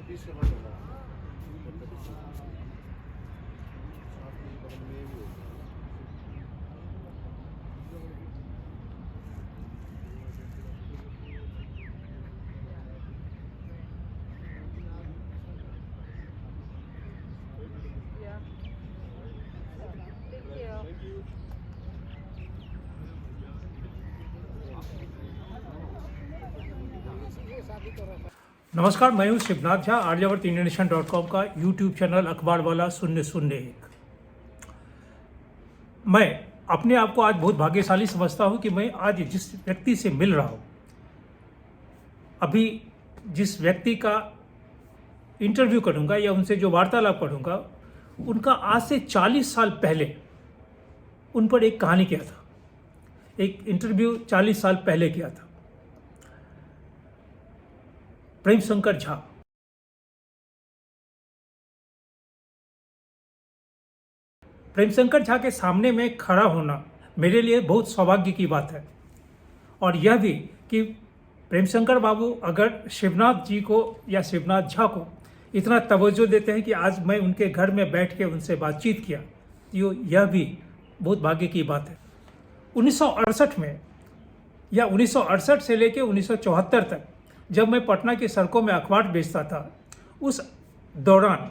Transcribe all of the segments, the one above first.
Yeah. Thank you. नमस्कार, मैं हूं शिवनाथ झा। आर्यावर्त इंडियनेशन.com का यूट्यूब चैनल अखबार वाला 001। मैं अपने आप को आज बहुत भाग्यशाली समझता हूं कि मैं आज जिस व्यक्ति से मिल रहा हूं, अभी जिस व्यक्ति का इंटरव्यू करूंगा या उनसे जो वार्तालाप करूंगा, उनका आज से 40 साल पहले उन पर एक कहानी किया था। एक इंटरव्यू 40 साल पहले किया था। प्रेमशंकर झा। प्रेमशंकर झा के सामने में खड़ा होना मेरे लिए बहुत सौभाग्य की बात है, और यह भी कि प्रेमशंकर बाबू अगर शिवनाथ जी को या शिवनाथ झा को इतना तवज्जो देते हैं कि आज मैं उनके घर में बैठ के उनसे बातचीत किया, तो यह भी बहुत भाग्य की बात है। 1968 में या 1968 से लेकर 1974 तक जब मैं पटना की सड़कों में अखबार बेचता था, उस दौरान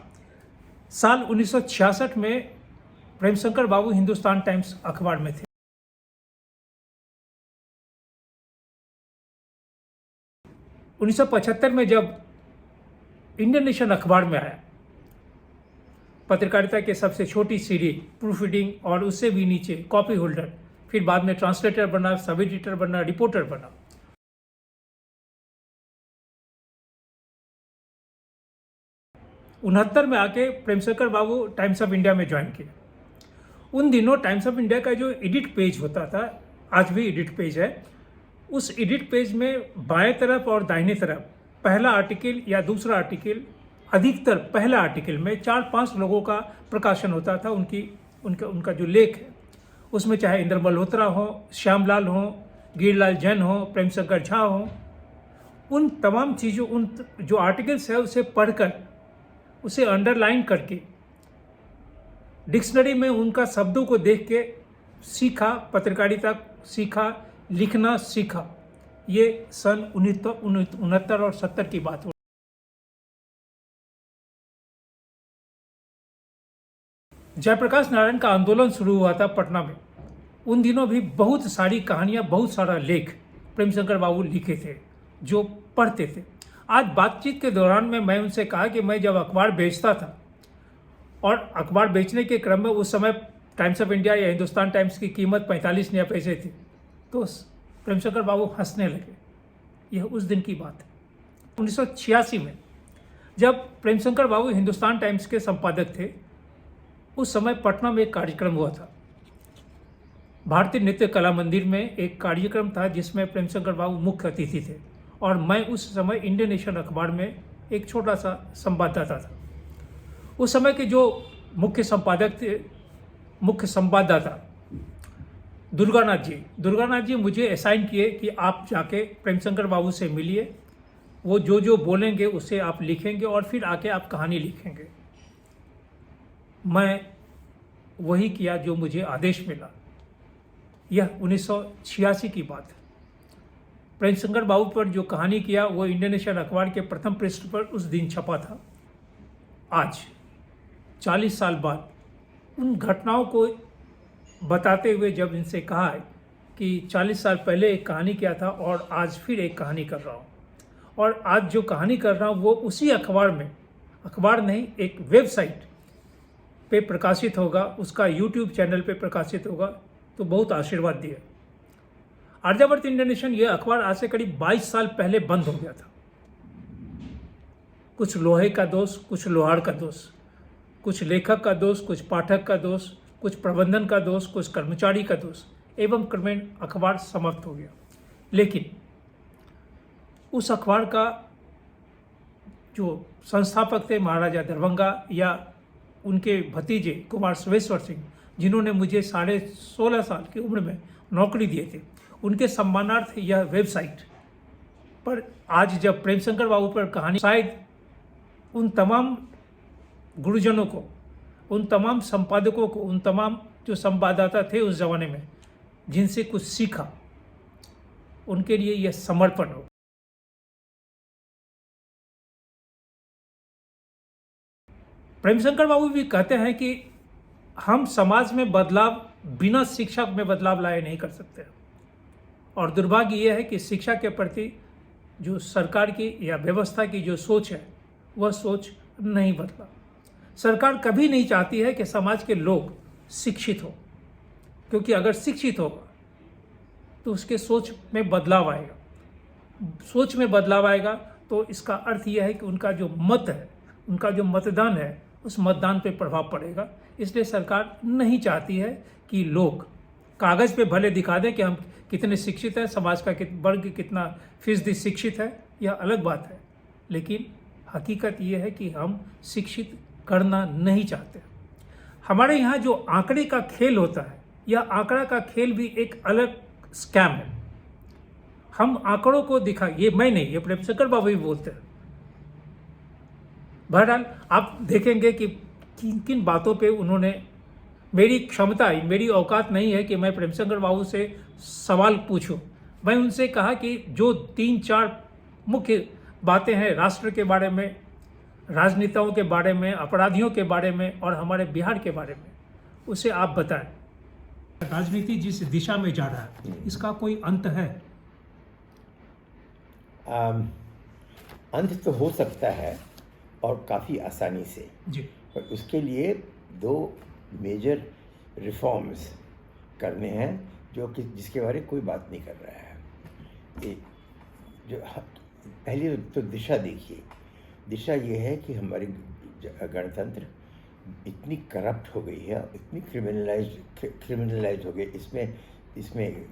साल 1966 में प्रेमशंकर बाबू हिंदुस्तान टाइम्स अखबार में थे। 1975 में जब इंडियन नेशन अखबार में आया, पत्रकारिता के सबसे छोटी सीढ़ी, प्रूफ रीडिंग और उससे भी नीचे कॉपी होल्डर, फिर बाद में ट्रांसलेटर बना, सब एडिटर बना, रिपोर्टर बना। 69 में आके प्रेमशंकर बाबू टाइम्स ऑफ इंडिया में ज्वाइन किया। उन दिनों टाइम्स ऑफ इंडिया का जो एडिट पेज होता था, आज भी एडिट पेज है, उस एडिट पेज में बाएं तरफ और दाहिने तरफ पहला आर्टिकल या दूसरा आर्टिकल, अधिकतर पहला आर्टिकल में 4-5 लोगों का प्रकाशन होता था। उनका जो लेख है उसमें चाहे इंद्र मल्होत्रा हो, श्यामलाल हो, गिरिलाल जैन हो, प्रेमशंकर झा हो, उन तमाम चीज़ों, उन जो आर्टिकल्स है उसे पढ़कर, उसे अंडरलाइन करके, डिक्शनरी में उनका शब्दों को देख के सीखा, पत्रकारिता सीखा, लिखना सीखा। ये सन 1969 और 70 की बात हो। जयप्रकाश नारायण का आंदोलन शुरू हुआ था पटना में। उन दिनों भी बहुत सारी कहानियाँ, बहुत सारा लेख प्रेमशंकर बाबू लिखे थे जो पढ़ते थे। आज बातचीत के दौरान में मैं उनसे कहा कि मैं जब अखबार बेचता था और अखबार बेचने के क्रम में उस समय टाइम्स ऑफ इंडिया या हिंदुस्तान टाइम्स की कीमत 45 नया पैसे थी, तो प्रेमशंकर बाबू हंसने लगे। यह उस दिन की बात है। 1986 में जब प्रेमशंकर बाबू हिंदुस्तान टाइम्स के संपादक थे, उस समय पटना में एक कार्यक्रम हुआ था। भारतीय नृत्य कला मंदिर में एक कार्यक्रम था जिसमें प्रेमशंकर बाबू मुख्य अतिथि थे, और मैं उस समय इंडियन नेशन अखबार में एक छोटा सा संवाददाता था। उस समय के जो मुख्य संपादक थे, मुख्य संवाददाता दुर्गानाथ जी मुझे असाइन किए कि आप जाके प्रेमशंकर बाबू से मिलिए, वो जो जो बोलेंगे उसे आप लिखेंगे और फिर आके आप कहानी लिखेंगे। मैं वही किया जो मुझे आदेश मिला। यह 1986 की बात है। प्रेमशंकर बाबू पर जो कहानी किया वो इंडियन नेशन अखबार के प्रथम पृष्ठ पर उस दिन छपा था। आज 40 साल बाद उन घटनाओं को बताते हुए जब इनसे कहा है कि 40 साल पहले एक कहानी किया था और आज फिर एक कहानी कर रहा हूँ, और आज जो कहानी कर रहा हूँ वो उसी अखबार में, अखबार नहीं, एक वेबसाइट पे प्रकाशित होगा, उसका यूट्यूब चैनल पे प्रकाशित होगा, तो बहुत आशीर्वाद दिया। आर्यावर्त इंडियन नेशन ये अखबार आज से करीब 22 साल पहले बंद हो गया था। कुछ लोहे का दोष, कुछ लोहार का दोष, कुछ लेखक का दोष, कुछ पाठक का दोष, कुछ प्रबंधन का दोष, कुछ कर्मचारी का दोष, एवं क्रमेण अखबार समाप्त हो गया। लेकिन उस अखबार का जो संस्थापक थे महाराजा दरभंगा या उनके भतीजे कुमार सुरेश्वर सिंह, जिन्होंने मुझे 16.5 साल की उम्र में नौकरी दिए थे, उनके सम्मानार्थ यह वेबसाइट पर आज जब प्रेमशंकर बाबू पर कहानी, शायद उन तमाम गुरुजनों को, उन तमाम संपादकों को, उन तमाम जो संवाददाता थे उस ज़माने में, जिनसे कुछ सीखा, उनके लिए यह समर्पण हो। प्रेमशंकर बाबू भी कहते हैं कि हम समाज में बदलाव बिना शिक्षा में बदलाव लाए नहीं कर सकते, और दुर्भाग्य यह है कि शिक्षा के प्रति जो सरकार की या व्यवस्था की जो सोच है वह सोच नहीं बदला। सरकार कभी नहीं चाहती है कि समाज के लोग शिक्षित हो, क्योंकि अगर शिक्षित होगा तो उसके सोच में बदलाव आएगा। सोच में बदलाव आएगा तो इसका अर्थ यह है कि उनका जो मत है, उनका जो मतदान है, उस मतदान पे प्रभाव पड़ेगा। इसलिए सरकार नहीं चाहती है कि लोग कागज़ पे भले दिखा दें कि हम कितने शिक्षित हैं, समाज का वर्ग कितना फीसदी शिक्षित है, यह अलग बात है, लेकिन हकीकत यह है कि हम शिक्षित करना नहीं चाहते। हमारे यहाँ जो आंकड़े का खेल होता है, यह आंकड़ा का खेल भी एक अलग स्कैम है। हम आंकड़ों को दिखा, ये मैं नहीं, ये प्रेमशंकर बाबू भी बोलते हैं। बहरहाल आप देखेंगे कि किन किन बातों पे उन्होंने, मेरी क्षमता, मेरी औकात नहीं है कि मैं प्रेमशंकर बाबू से सवाल पूछूं। मैं उनसे कहा कि जो 3-4 मुख्य बातें हैं राष्ट्र के बारे में, राजनेताओं के बारे में, अपराधियों के बारे में और हमारे बिहार के बारे में, उसे आप बताएं। राजनीति जिस दिशा में जा रहा है, इसका कोई अंत है? अंत तो हो सकता है, और काफ़ी आसानी से जी। पर उसके लिए 2 मेजर रिफॉर्म्स करने हैं, जो कि जिसके बारे में कोई बात नहीं कर रहा है। जो पहली तो दिशा देखिए। दिशा ये है कि हमारी गणतंत्र इतनी करप्ट हो गई है, इतनी क्रिमिनलाइज हो गई, इसमें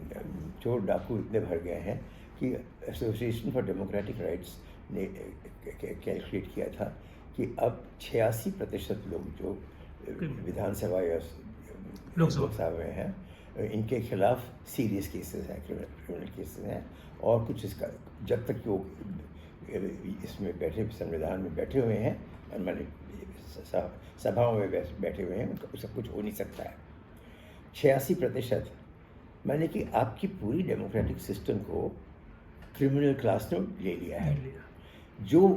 चोर डाकू इतने भर गए हैं कि एसोसिएशन फॉर डेमोक्रेटिक राइट्स ने कैलकुलेट किया था कि अब 86% लोग जो विधानसभा या लोकसभा में हैं, इनके खिलाफ सीरियस केसेस हैं, क्रिमिनल केसेस हैं, और कुछ इसका जब तक वो इसमें बैठे, संविधान में बैठे हुए हैं, मैंने सभाओं में बैठे हुए हैं, उनका सब कुछ हो नहीं सकता है। 86% मैंने कि आपकी पूरी डेमोक्रेटिक सिस्टम को क्रिमिनल क्लास ने ले लिया है। जो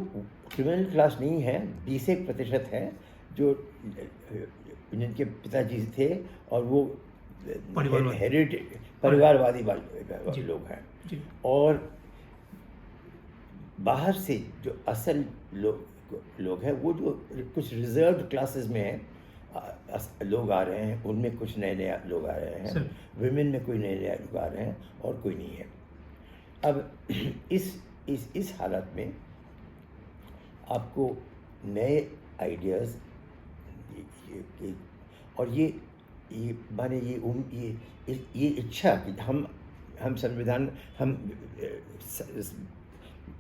क्रिमिनल क्लास नहीं है 20% है, जो जिनके पिताजी थे और वो परिवारवादी लोग हैं, और बाहर से जो असल लोग हैं, वो जो कुछ रिजर्व्ड क्लासेस में हैं, लोग आ रहे हैं, उनमें कुछ नए लोग आ रहे हैं, विमेन में कोई नए लोग आ रहे हैं और कोई नहीं है। अब इस हालत में आपको नए आइडियाज़ और ये माने ये इच्छा कि हम संविधान, हम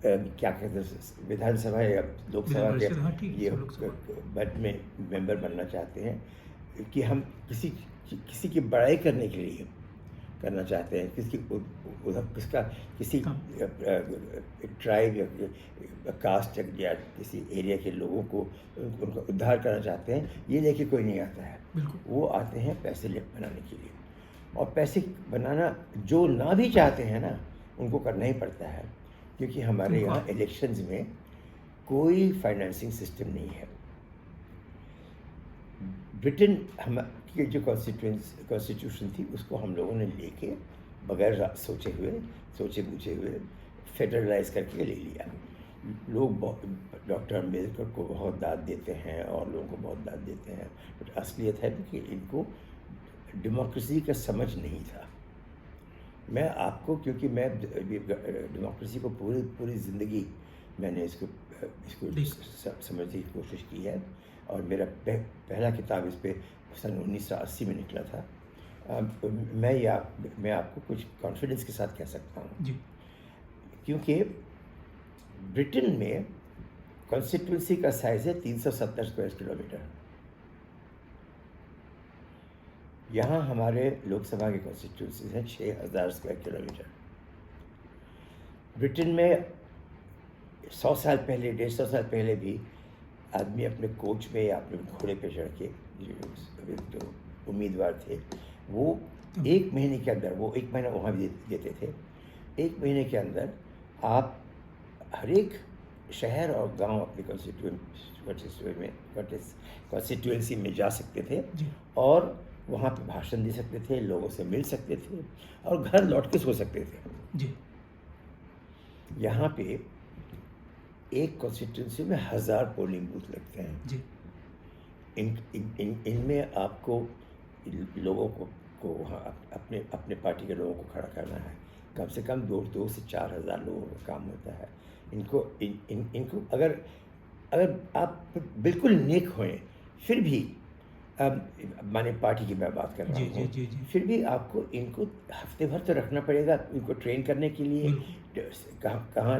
क्या कहते हैं, विधानसभा या लोकसभा के ये बद में मेंबर बनना चाहते हैं, कि हम किसी की बड़ाई करने के लिए करना चाहते हैं, किसी ट्राइब या कास्ट या किसी एरिया के लोगों को उनका उद्धार करना चाहते हैं। ये लेके कोई नहीं आता है, वो आते हैं पैसे बनाने के लिए, और पैसे बनाना जो ना भी चाहते हैं ना, उनको करना ही पड़ता है, क्योंकि हमारे यहाँ इलेक्शंस में कोई फाइनेंसिंग सिस्टम नहीं है। ब्रिटेन की जो कॉन्स्टिट्यूशन थी, उसको हम लोगों ने लेके बगैर सोचे बूझे हुए फेडरलाइज करके ले लिया। लोग डॉक्टर अम्बेडकर को बहुत दाद देते हैं और लोगों को बहुत दाद देते हैं, बट असलियत है कि इनको डेमोक्रेसी का समझ नहीं था। मैं आपको, क्योंकि मैं डेमोक्रेसी को पूरी ज़िंदगी मैंने इसको समझने की कोशिश की है, और मेरा पहला किताब इस पे सन 1980 में निकला था। मैं आपको कुछ कॉन्फिडेंस के साथ कह सकता हूँ, क्योंकि ब्रिटेन में कॉन्स्टिट्यूंसी का साइज़ है 370 स्क्वायर किलोमीटर। यहाँ हमारे लोकसभा की कॉन्स्टिट्यूंसी है 6000 स्क्वायर किलोमीटर। ब्रिटेन में 100 साल पहले, 150 साल पहले भी आदमी अपने कोच में या अपने घोड़े पे चढ़ के जो उम्मीदवार थे वो 1 महीने के अंदर, वो 1 महीना वहाँ भी देते थे, 1 महीने के अंदर आप हर एक शहर और गांव अपनी कॉन्स्टिट्यूएंसी में जा सकते थे और वहाँ पे भाषण दे सकते थे, लोगों से मिल सकते थे और घर लौट के सो सकते थे जी। यहाँ पे एक कॉन्स्टिट्यूएंसी में 1000 पोलिंग बूथ लगते हैं जी। इनमें आपको लोगों को वहाँ अपने पार्टी के लोगों को खड़ा करना है। कम से कम 2 से 4 हज़ार लोगों का काम होता है। इनको अगर आप बिल्कुल नेक हों, फिर भी माने पार्टी की मैं बात कर रहा हूँ, जी। फिर भी आपको इनको हफ्ते भर तो रखना पड़ेगा इनको ट्रेन करने के लिए। कहाँ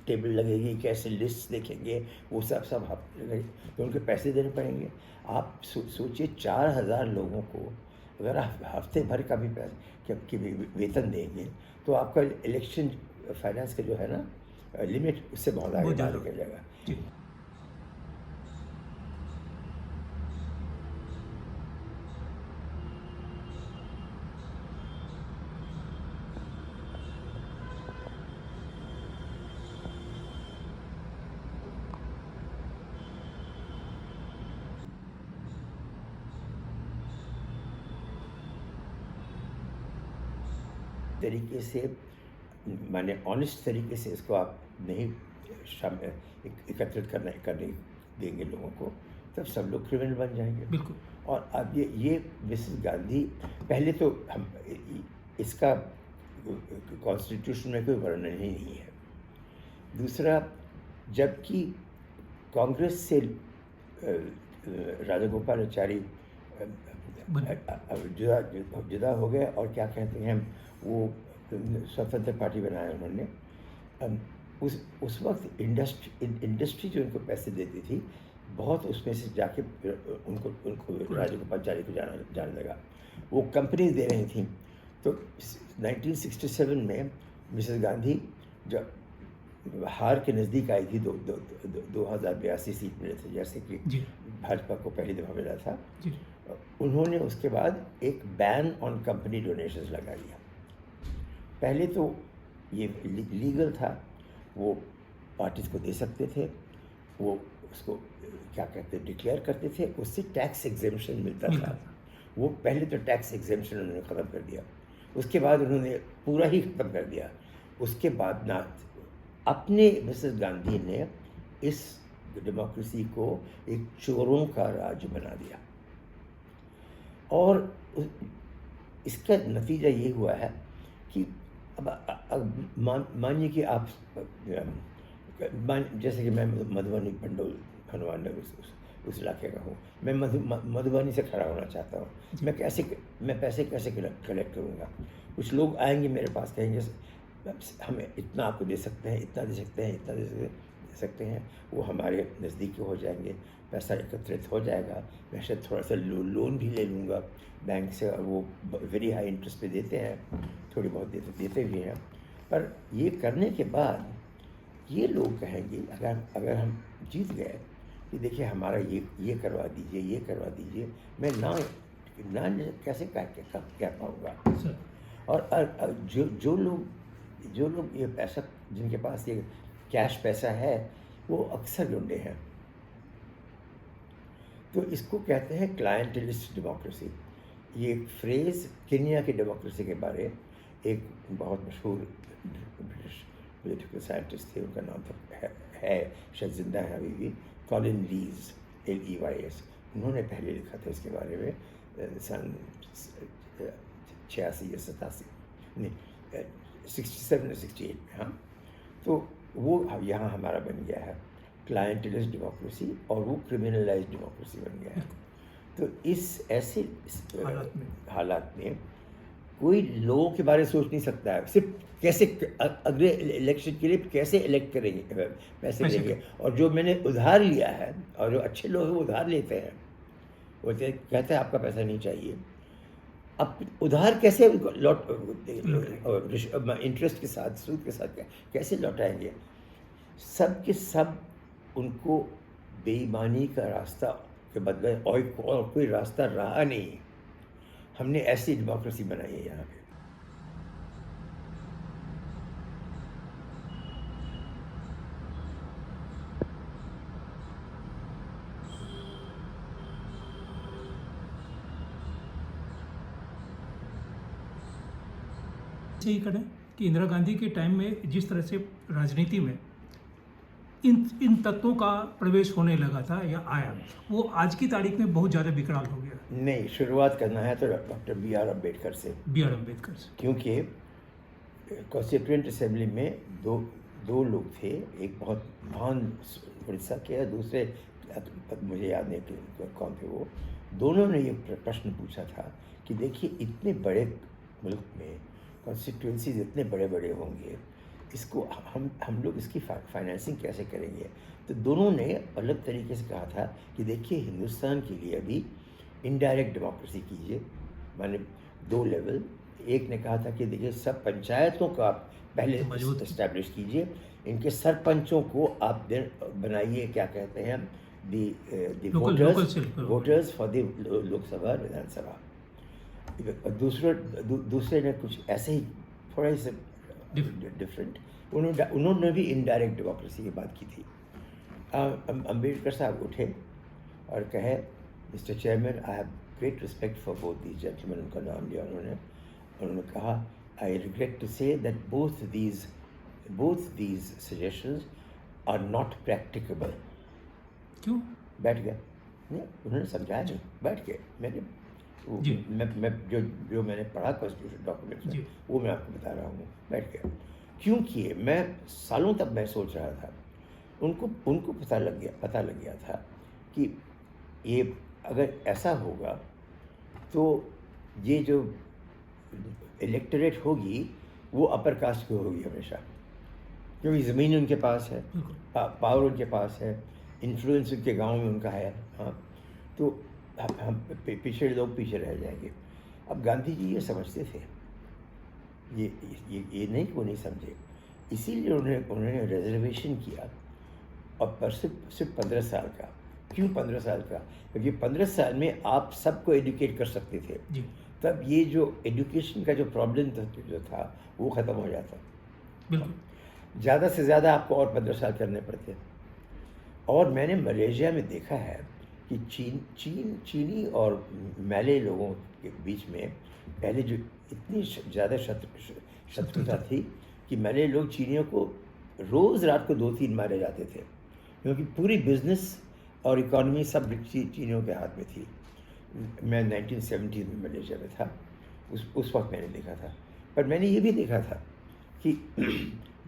टेबल लगेगी, कैसे लिस्ट देखेंगे, वो सब हफ्ते तो उनके पैसे देने पड़ेंगे। आप सोचिए 4000 लोगों को अगर आप हफ्ते भर का भी वेतन देंगे तो आपका इलेक्शन फाइनेंस का जो है ना लिमिट उससे बहुत आगे निकल जाएगा। तरीके से माने ऑनेस्ट तरीके से इसको आप नहीं एकत्रित करने देंगे लोगों को, तब सब लोग क्रिमिनल बन जाएंगे। बिल्कुल। और अब ये मिसेस गांधी, पहले तो हम इसका कॉन्स्टिट्यूशन में कोई वर्णन ही नहीं है। दूसरा, जबकि कांग्रेस से राजागोपालाचारी जुदा हो गए और क्या कहते हैं वो स्वतंत्र पार्टी बनाया उन्होंने। उस वक्त इंडस्ट्री जो उनको पैसे देती थी बहुत, उसमें से जाके उनको राजागोपालाचारी को जाने लगा। वो कंपनीज दे रही थी। तो 1967 में मिसेस गांधी जब हार के नज़दीक आई थी, 2082 सीट मिले थे जैसे कि भाजपा को पहली दफ़ा मिला था, उन्होंने उसके बाद एक बैन ऑन कंपनी डोनेशंस लगा दिया। पहले तो ये लीगल था, वो पार्टीज को दे सकते थे, वो उसको क्या कहते डिक्लेयर करते थे, उससे टैक्स एग्जेम्पशन मिलता था। वो पहले तो टैक्स एग्जेम्पशन उन्होंने ख़त्म कर दिया, उसके बाद उन्होंने पूरा ही ख़त्म कर दिया। उसके बाद ना अपने मिसेस गांधी ने इस डेमोक्रेसी को एक चोरों का राज्य बना दिया और इसका नतीजा ये हुआ है कि अब मानिए कि आप जैसे कि मैं मधुबनी पंडोल हनुमान नगर उस इलाके का हूँ, मैं मधुबनी से खड़ा होना चाहता हूँ। मैं पैसे कैसे कलेक्ट करूँगा? कुछ लोग आएंगे मेरे पास, कहेंगे हमें इतना आपको दे सकते हैं, इतना दे सकते हैं, इतना दे सकते हैं। वो हमारे नज़दीकी हो जाएंगे, पैसा एकत्रित हो जाएगा, मैं शायद थोड़ा सा लोन भी ले लूँगा बैंक से, और वो वेरी हाई इंटरेस्ट पे देते हैं, थोड़ी बहुत देते भी हैं। पर ये करने के बाद ये लोग कहेंगे अगर हम जीत गए कि देखिए हमारा ये करवा दीजिए, ये करवा दीजिए, मैं ना कैसे कह पाऊँगा। और जो लोग ये पैसा, जिनके पास ये कैश पैसा है, वो अक्सर गुंडे हैं। तो इसको कहते हैं क्लाइंटलिस्ट डेमोक्रेसी। ये फ्रेज़ केन्या की डेमोक्रेसी के बारे एक बहुत मशहूर ब्रिटिश पॉलिटिकल साइंटिस्ट थे, उनका नाम है शायद जिंदा है अभी भी, कॉलिन लीज, LEYS। उन्होंने पहले लिखा था इसके बारे में सन 86 या 87 नहीं 67 या 68 में। हाँ, तो वो यहाँ हमारा बन गया है क्लाइंटलिस्ट डेमोक्रेसी, और वो क्रिमिनलाइज्ड डेमोक्रेसी बन गया है। तो ऐसे हालात में कोई लोगों के बारे में सोच नहीं सकता है, सिर्फ कैसे अगले इलेक्शन के लिए कैसे इलेक्ट करेंगे, पैसे देंगे। और जो मैंने उधार लिया है, और जो अच्छे लोग हैं वो उधार लेते हैं, वो कहते हैं आपका पैसा नहीं चाहिए। अब उधार कैसे इंटरेस्ट के साथ, सूद के साथ कैसे लौटाएंगे? सब के सब उनको बेईमानी का रास्ता के बदले और कोई रास्ता रहा नहीं। हमने ऐसी डेमोक्रेसी बनाई है यहाँ पे। यही करें कि इंदिरा गांधी के टाइम में जिस तरह से राजनीति में इन तत्वों का प्रवेश होने लगा था या आया, वो आज की तारीख में बहुत ज़्यादा विकराल हो गया। नहीं, शुरुआत करना है तो डॉक्टर B.R. अम्बेडकर से। B.R. अम्बेडकर से, क्योंकि कॉन्स्टिट्यूएंट असेंबली में दो लोग थे, एक बहुत महान उड़ीसा के, दूसरे मुझे याद नहीं कि कौन थे वो। दोनों ने ये प्रश्न पूछा था कि देखिए इतने बड़े मुल्क में कॉन्स्टिट्यूंसीज इतने बड़े बड़े होंगे, इसको हम लोग इसकी फाइनेंसिंग कैसे करेंगे। तो दोनों ने अलग तरीके से कहा था कि देखिए हिंदुस्तान के लिए अभी इनडायरेक्ट डेमोक्रेसी कीजिए, माने 2 लेवल। एक ने कहा था कि देखिए सब पंचायतों को आप पहले इस्टेब्लिश कीजिए, इनके सरपंचों को आप बनाइए, क्या कहते हैं, दी वोटर्स फॉर द लोकसभा विधानसभा। दूसरे ने कुछ ऐसे ही थोड़ा सा डिफरेंट, उन्होंने भी इनडायरेक्ट डेमोक्रेसी की बात की थी। अम्बेडकर साहब उठे और कहे, mister chairman, I have great respect for both these gentlemen, उनका नाम लिया उन्होंने कहा, I regret to say that both these suggestions are not practicable. क्यों? बैठ गया, उन्होंने समझाया नहीं, बैठ गए। मैं जो मैंने पढ़ा कॉन्स्टिट्यूशन डॉक्यूमेंट्स में, वो मैं आपको बता रहा हूँ, बैठ गया। क्योंकि मैं सालों तक मैं सोच रहा था, उनको पता लग गया था कि ये अगर ऐसा होगा तो ये जो इलेक्टोरेट होगी वो अपर कास्ट की होगी हमेशा, क्योंकि ज़मीन उनके पास है, पावर उनके पास है, इन्फ्लुएंस उनके गांव में उनका है। हाँ, तो हम पिछड़े लोग पीछे रह जाएंगे। अब गांधी जी ये समझते थे, ये नहीं कि वो नहीं समझे, इसीलिए उन्होंने रिजर्वेशन किया, और पर सिर्फ 15 साल का। क्यों 15 साल का? क्योंकि 15 साल में आप सबको एडुकेट कर सकते थे, तब ये जो एजुकेशन का जो प्रॉब्लम जो था वो ख़त्म हो जाता। बिल्कुल। ज़्यादा से ज़्यादा आपको और 15 साल करने पड़ते। और मैंने मलेशिया में देखा है कि चीनी और मैले लोगों के बीच में पहले जो इतनी ज़्यादा शत्रुता थी कि मैले लोग चीनियों को रोज़ रात को 2-3 मारे जाते थे, क्योंकि पूरी बिजनेस और इकॉनमी सब चीनियों के हाथ में थी। मैं 1970 में मलेशिया में था, उस वक्त मैंने देखा था। पर मैंने ये भी देखा था कि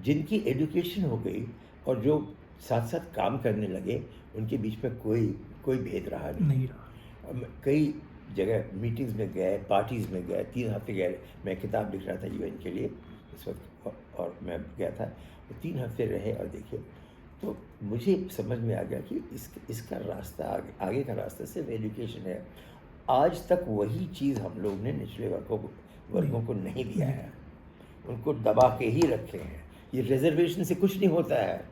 जिनकी एजुकेशन हो गई और जो साथ साथ काम करने लगे, उनके बीच में कोई भेद रहा नहीं रहा। कई जगह मीटिंग्स में गए, पार्टीज़ में गए, 3 हफ्ते गए। मैं किताब लिख रहा था UN के लिए इस वक्त, और मैं गया था, 3 हफ्ते रहे और देखे, तो मुझे समझ में आ गया कि इसका रास्ता आगे का रास्ता सिर्फ एजुकेशन है। आज तक वही चीज़ हम लोग ने निचले वर्गों को नहीं दिया है, उनको दबा के ही रखे हैं। ये रिजर्वेशन से कुछ नहीं होता है,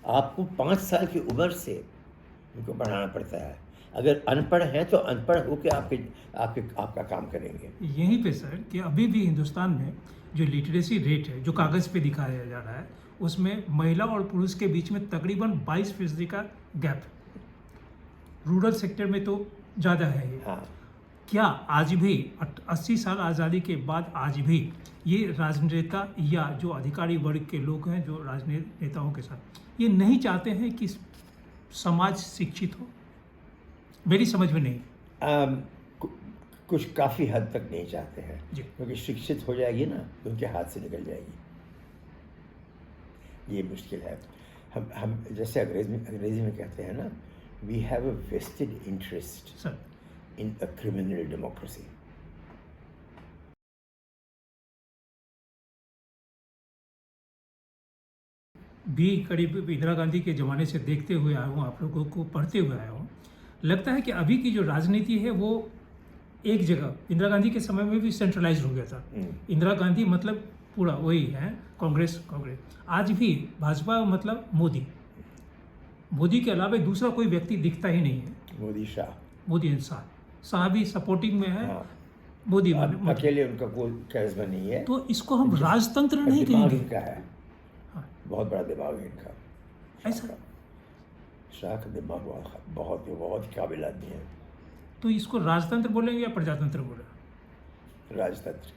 आपको 5 साल की उम्र से उनको पढ़ाना पड़ता है। अगर अनपढ़ हैं तो अनपढ़ होकर आपका काम करेंगे। यहीं पे सर कि अभी भी हिंदुस्तान में जो लिटरेसी रेट है, जो कागज़ पे दिखाया जा रहा है, उसमें महिला और पुरुष के बीच में तकरीबन 22% का गैप। रूरल सेक्टर में तो ज़्यादा है ये। हाँ। क्या आज भी 80 साल आज़ादी के बाद आज भी ये राजनेता या जो अधिकारी वर्ग के लोग हैं जो राजनेताओं के साथ, ये नहीं चाहते हैं कि समाज शिक्षित हो? मेरी समझ में नहीं। कुछ काफ़ी हद तक नहीं चाहते हैं, जी। क्योंकि शिक्षित हो जाएगी ना तो उनके हाथ से निकल जाएगी, ये मुश्किल है। हम जैसे अंग्रेजी में कहते हैं ना, we have a vested interest in a criminal democracy. भी करीब इंदिरा गांधी के ज़माने से देखते हुए आया हूँ, आप लोगों को पढ़ते हुए आया हूँ। लगता है कि अभी की जो राजनीति है वो एक जगह, इंदिरा गांधी के समय में भी सेंट्रलाइज हो गया था। इंदिरा गांधी मतलब पूरा वही है, कांग्रेस। आज भी भाजपा मतलब मोदी के अलावा दूसरा कोई व्यक्ति दिखता ही नहीं है। मोदी शाह, मोदी इंसान शाह भी सपोर्टिंग में है। हाँ, मोदी अब अकेले उनका कोई कैरिस्मा नहीं है। तो इसको हम राजतंत्र पर नहीं दिमाग कहेंगे। इनका है, हाँ। बहुत बड़ा दिमाग है इनका। ऐसा शाह का दिमाग बहुत बहुत काबिल आदमी है। तो इसको राजतंत्र बोलेंगे या प्रजातंत्र बोलेंगे? राजतंत्र,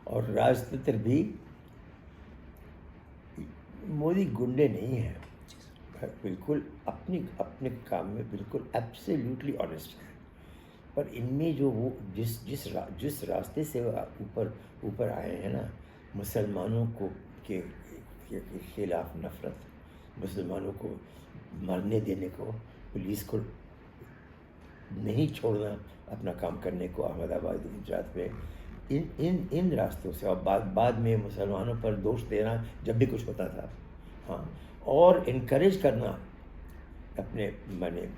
और राजतंत्र भी मोदी गुंडे नहीं है, बिल्कुल अपने काम में बिल्कुल एब्सोल्युटली ऑनेस्ट है। पर इनमें जो वो जिस रास्ते से ऊपर आए हैं ना, मुसलमानों को के खिलाफ नफरत, मुसलमानों को मरने देने को, पुलिस को नहीं छोड़ना अपना काम करने को, अहमदाबाद गुजरात में इन रास्तों से, और बाद में मुसलमानों पर दोष देना जब भी कुछ होता था, हाँ, और इनकरेज करना अपने माने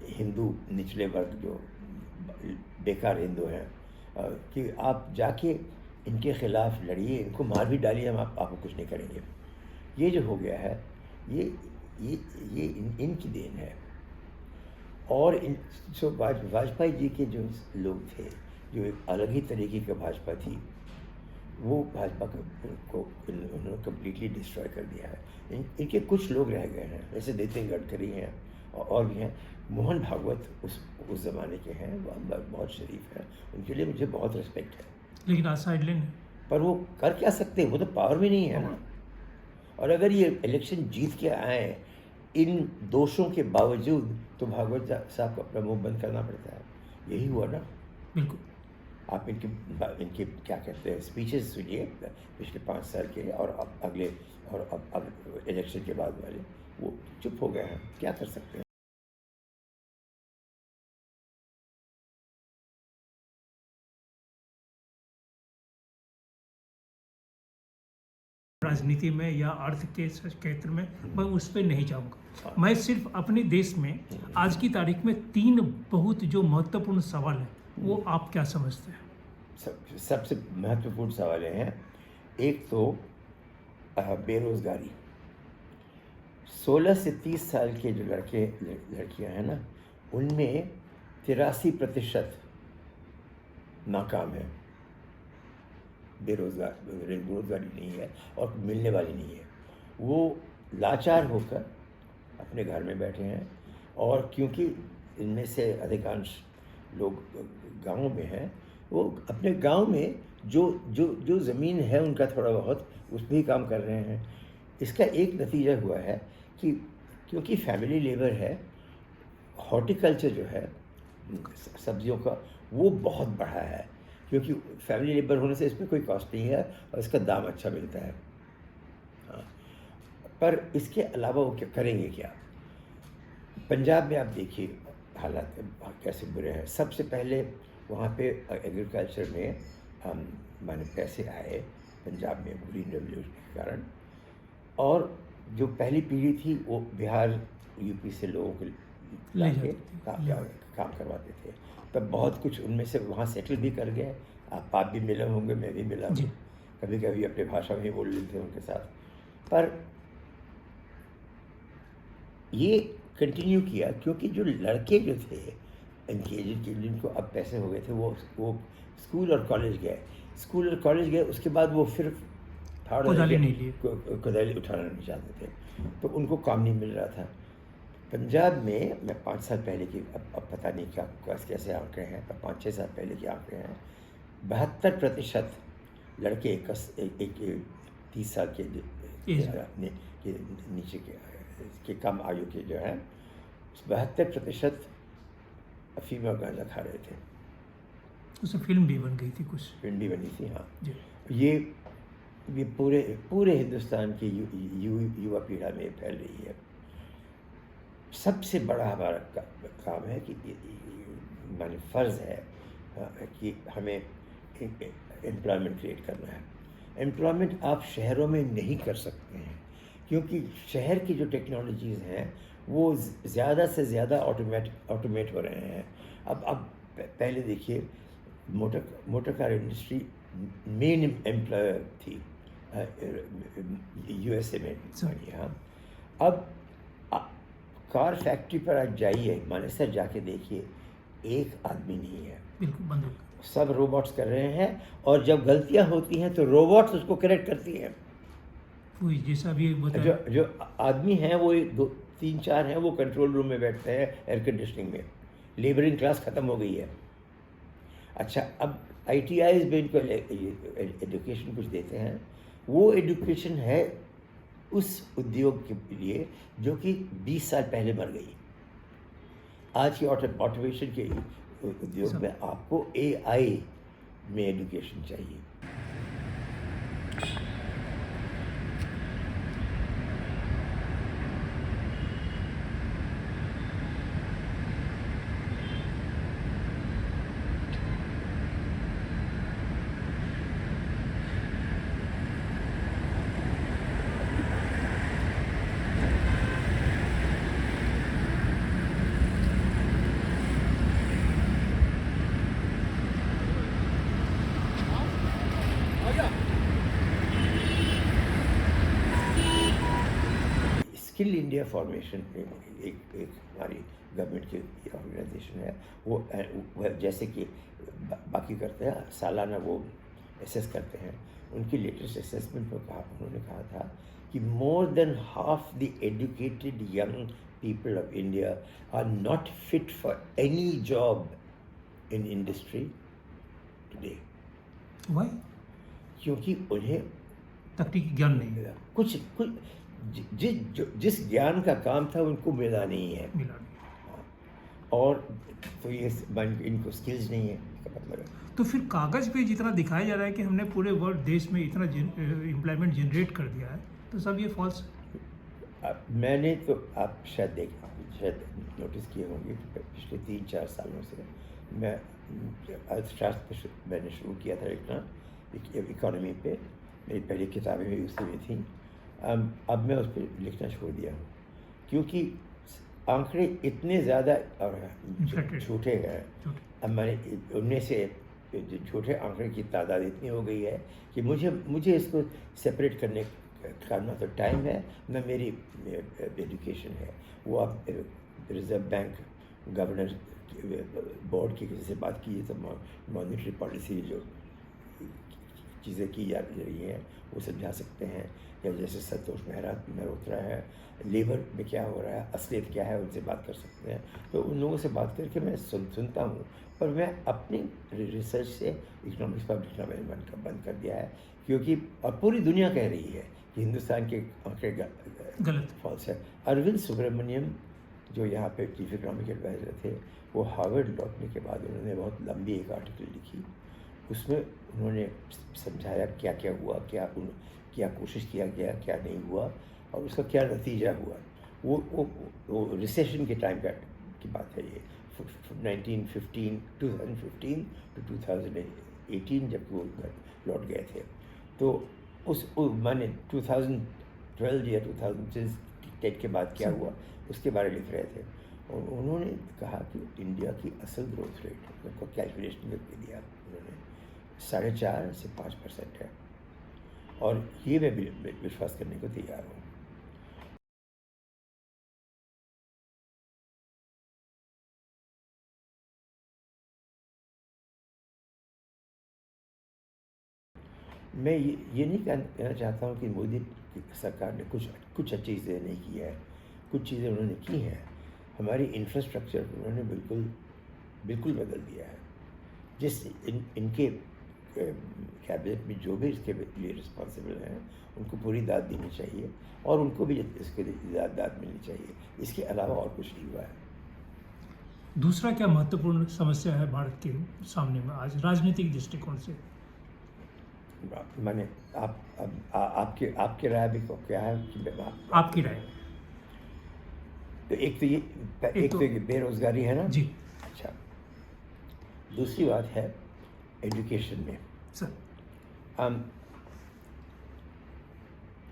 हिंदू निचले वर्ग जो बेकार हिंदू हैं कि आप जाके इनके ख़िलाफ़ लड़िए, इनको मार भी डालिए, हम आपको कुछ नहीं करेंगे। ये जो हो गया है ये इनकी देन है। और जो वाजपेयी जी के जो लोग थे, जो एक अलग ही तरीके की भाजपा थी, वो भाजपा को उन्होंने कम्प्लीटली डिस्ट्रॉय कर दिया है। इनके कुछ लोग रह गए हैं, जैसे नितिन गडकरी हैं और भी हैं। मोहन भागवत उस ज़माने के हैं, वो बहुत शरीफ हैं, उनके लिए मुझे बहुत रिस्पेक्ट है। लेकिन आज साइडलाइन है। पर वो कर क्या सकते हैं, वो तो पावर में नहीं है ना। और अगर ये इलेक्शन जीत के आए इन दोषों के बावजूद, तो भागवत साहब को अपना मुंह बंद करना पड़ता है। यही हुआ ना। बिल्कुल। आप इनके क्या कहते हैं स्पीचेस सुनिए पिछले 5 साल के, और अब अगले, और अब इलेक्शन के बाद वाले, वो चुप हो गए हैं, क्या कर सकते हैं। राजनीति में या अर्थ के क्षेत्र में मैं उस पर नहीं जाऊंगा। मैं सिर्फ अपने देश में आज की तारीख में 3 बहुत जो महत्वपूर्ण सवाल हैं, वो आप क्या समझते हैं? सबसे महत्वपूर्ण सवाल हैं। एक तो बेरोज़गारी। 16 से 30 साल के जो लड़कियां हैं ना, उनमें 83% नाकाम है, बेरोज़गारी नहीं है और मिलने वाली नहीं है। वो लाचार होकर अपने घर में बैठे हैं, और क्योंकि इनमें से अधिकांश लोग गाँव में हैं, वो अपने गांव में जो ज़मीन है उनका थोड़ा बहुत उस पर ही काम कर रहे हैं। इसका एक नतीजा हुआ है कि क्योंकि फैमिली लेबर है, हॉर्टिकल्चर जो है सब्जियों का, वो बहुत बढ़ा है, क्योंकि फैमिली लेबर होने से इसमें कोई कॉस्ट नहीं है और इसका दाम अच्छा मिलता है। हाँ, पर इसके अलावा वो क्या करेंगे क्या? पंजाब में आप देखिए हालात कैसे बुरे हैं। सबसे पहले वहाँ पे एग्रीकल्चर में माने पैसे आए पंजाब में ग्रीन रेवोल्यूशन के कारण, और जो पहली पीढ़ी थी वो बिहार यूपी से लोगों को लाके काम करवाते थे। तब बहुत कुछ उनमें से वहाँ सेटल भी कर गए। आप भी मिले होंगे, मैं भी मिला हूँ, कभी कभी अपने भाषा में ही बोल लेते हैं उनके साथ। पर ये कंटिन्यू किया क्योंकि जो लड़के जो थे एंगेज, जिनको अब पैसे हो गए थे, वो स्कूल और कॉलेज गए। उसके बाद वो फिर कुदाली उठाना नहीं चाहते थे, तो उनको काम नहीं मिल रहा था। पंजाब में मैं 5 साल पहले की, अब पता नहीं क्या कैसे आंकड़े हैं, पर 5-6 साल पहले के आंकड़े हैं, 72% लड़के 30 साल के नीचे के कम आयु के जो हैं, 72% अफीम और गांजा खा रहे थे। उससे फिल्म भी बन गई थी, कुछ फिल्म भी बनी थी। हाँ, ये पूरे हिंदुस्तान की युवा पीढ़ा में फैल रही है। सबसे बड़ा हमारा काम है कि माने फ़र्ज़ है कि हमें एम्प्लॉयमेंट क्रिएट करना है। एम्प्लॉयमेंट आप शहरों में नहीं कर सकते हैं, क्योंकि शहर की जो टेक्नोलॉजीज़ हैं वो ज़्यादा से ज़्यादा ऑटोमेट हो रहे हैं। अब पहले देखिए, motor car industry main employer थी यूएसए में। हाँ, अब कार फैक्ट्री पर आज जाइए, मानेसर जाके देखिए, एक आदमी नहीं है, बिल्कुल बंद हो गया। सब रोबोट्स कर रहे हैं। और जब गलतियां होती हैं तो रोबोट्स उसको करेक्ट करती हैं। वही जैसा भी जो बताया। जो आदमी हैं वो 2 3 4 हैं, वो कंट्रोल रूम में बैठते हैं एयर कंडीशनिंग में। लेबरिंग क्लास ख़त्म हो गई है। अच्छा, अब ITIs में इनको एजुकेशन कुछ देते हैं, वो एजुकेशन है उस उद्योग के लिए जो कि 20 साल पहले मर गई। आज की ऑटोमेशन के उद्योग में आपको AI में एजुकेशन चाहिए। स्किल इंडिया फॉर्मेशन एक हमारी गवर्नमेंट की ऑर्गेनाइजेशन है। वो जैसे कि बाकी करते हैं, सालाना वो एसेस करते हैं। उनकी लेटेस्ट असेसमेंट में उन्होंने कहा था कि more than half the educated young people of India are not fit for any job in industry today. Why? क्योंकि उन्हें तकनीकी ज्ञान नहीं मिला, कुछ जिस ज्ञान का काम था उनको मिला नहीं है। मिला नहीं। और तो ये इनको स्किल्स नहीं है, इसका मतलब है। तो फिर कागज़ पे जितना दिखाया जा रहा है कि हमने पूरे वर्ल्ड देश में इतना एम्प्लॉयमेंट जनरेट कर दिया है, तो सब ये फॉल्स। मैंने तो आप शायद नोटिस किए होंगे कि पिछले 3-4 सालों से मैं अर्थशास्त्र पे मैंने शुरू किया था लिखना, इकोनॉमी पे। मेरी पहली किताबें भी उसी में थी। अब मैं उस पर लिखना छोड़ दिया हूँ, क्योंकि आंकड़े इतने ज़्यादा और झूठे हैं। अब मैंने उनमें से झूठे आंकड़े की तादाद इतनी हो गई है कि मुझे इसको सेपरेट करने का ना तो टाइम है, ना मेरी एजुकेशन है। वो आप रिजर्व बैंक गवर्नर बोर्ड की किसी से बात कीजिए तो मॉनेटरी पॉलिसी जो चीज़ें की जा रही हैं वो समझा सकते हैं। या जैसे संतोष मेहरोत्रा है, लेबर में क्या हो रहा है, असलियत क्या है, उनसे बात कर सकते हैं। तो उन लोगों से बात करके मैं सुनता हूँ, पर मैं अपनी रिसर्च से इकोनॉमिक्स पर लिखना मैंने बंद कर दिया है। क्योंकि और पूरी दुनिया कह रही है कि हिंदुस्तान के आंकड़े गलत फॉल्स है। अरविंद सुब्रमण्यम जो यहाँ पे चीफ इकोनॉमिक एडवाइज़र थे, वो हार्वर्ड लौटने के बाद उन्होंने बहुत लंबी एक आर्टिकल लिखी। उसमें उन्होंने समझाया क्या क्या हुआ, क्या कोशिश किया गया, क्या नहीं हुआ, और उसका क्या नतीजा हुआ। वो रिसेशन के टाइम की बात है ये, 2015 to 2018 जब वो लौट गए थे। तो मैंने 2012 या 2010 के बाद क्या हुआ उसके बारे में लिख रहे थे। और उन्होंने कहा कि इंडिया की असल ग्रोथ रेट उनको कैलकुलेशन करके दिया उन्होंने 4.5 से 5% है। और ये मैं विश्वास करने को तैयार हूँ। मैं ये नहीं कहना चाहता हूँ कि मोदी सरकार ने कुछ अच्छी चीज़ें नहीं की है, कुछ चीज़ें उन्होंने की हैं। हमारी इंफ्रास्ट्रक्चर उन्होंने बिल्कुल बदल दिया है। जिस इनके कैबिनेट में जो भी इसके लिए रिस्पॉन्सिबल हैं उनको पूरी दाद देनी चाहिए, और उनको भी इसके लिए दाद मिलनी चाहिए। इसके अलावा और कुछ नहीं हुआ है। दूसरा क्या महत्वपूर्ण समस्या है भारत के सामने में आज राजनीतिक दृष्टिकोण से? मैंने आपकी राय भी क्या है कि आपकी राय? तो एक तो ये बेरोजगारी है ना जी। अच्छा, दूसरी बात है एजुकेशन में। सर,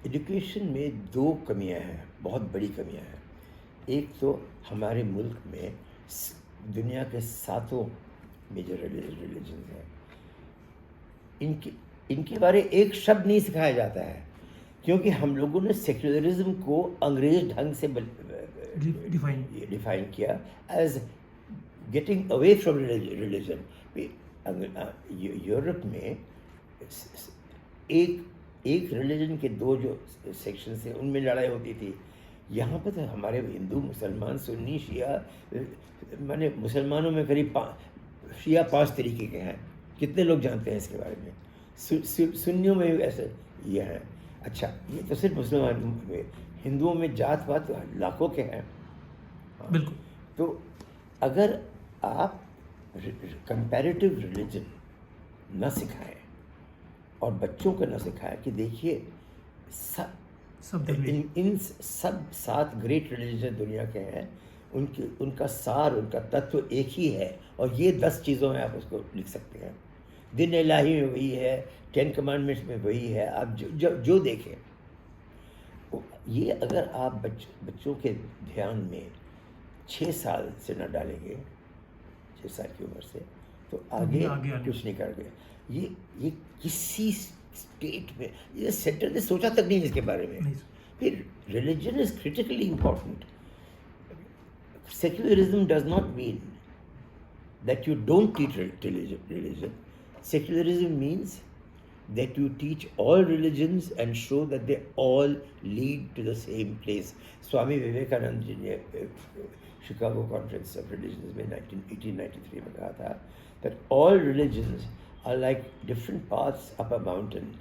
एजुकेशन में 2 कमियां हैं, बहुत बड़ी कमियां हैं। एक तो हमारे मुल्क में दुनिया के 7 मेजर रिलीजन हैं, इनके बारे एक शब्द नहीं सिखाया जाता है, क्योंकि हम लोगों ने सेक्युलरिज्म को अंग्रेज ढंग से डिफाइन किया as getting away from religion. Europe में एक रिलीजन के दो जो सेक्शन थे उनमें लड़ाई होती थी। यहाँ पर तो हमारे हिंदू मुसलमान सुन्नी शिया, माने मुसलमानों में करीब शिया 5 तरीके के हैं। कितने लोग जानते हैं इसके बारे में? सुन्नियों में भी ऐसे ये हैं। अच्छा, ये तो सिर्फ मुसलमान में, हिंदुओं में जात पात लाखों के हैं। बिल्कुल। तो अगर आप कंपैरेटिव रिलीजन न सिखाएं और बच्चों को न सिखाएं कि देखिए इन सब 7 ग्रेट रिलीजन दुनिया के हैं, उनका सार, उनका तत्व एक ही है और ये 10 चीज़ों में आप उसको लिख सकते हैं। दिन इलाही में वही है, 10 कमांडमेंट्स में वही है, आप जो देखें। ये अगर आप बच्चों के ध्यान में 6 साल से न डालेंगे, 6 साल की उम्र से, तो आगे कुछ नहीं करेंगे। ये किसी स्टेट में, ये सेंटर ने सोचा तक नहीं इसके बारे में। फिर religion is critically important. Secularism does not mean that you don't teach religion. Secularism means that you teach all religions and show that they all lead to the same place. Swami Vivekananda ji ने Chicago conference of religions में 1893 में कहा था that all religions are like different paths up a mountain.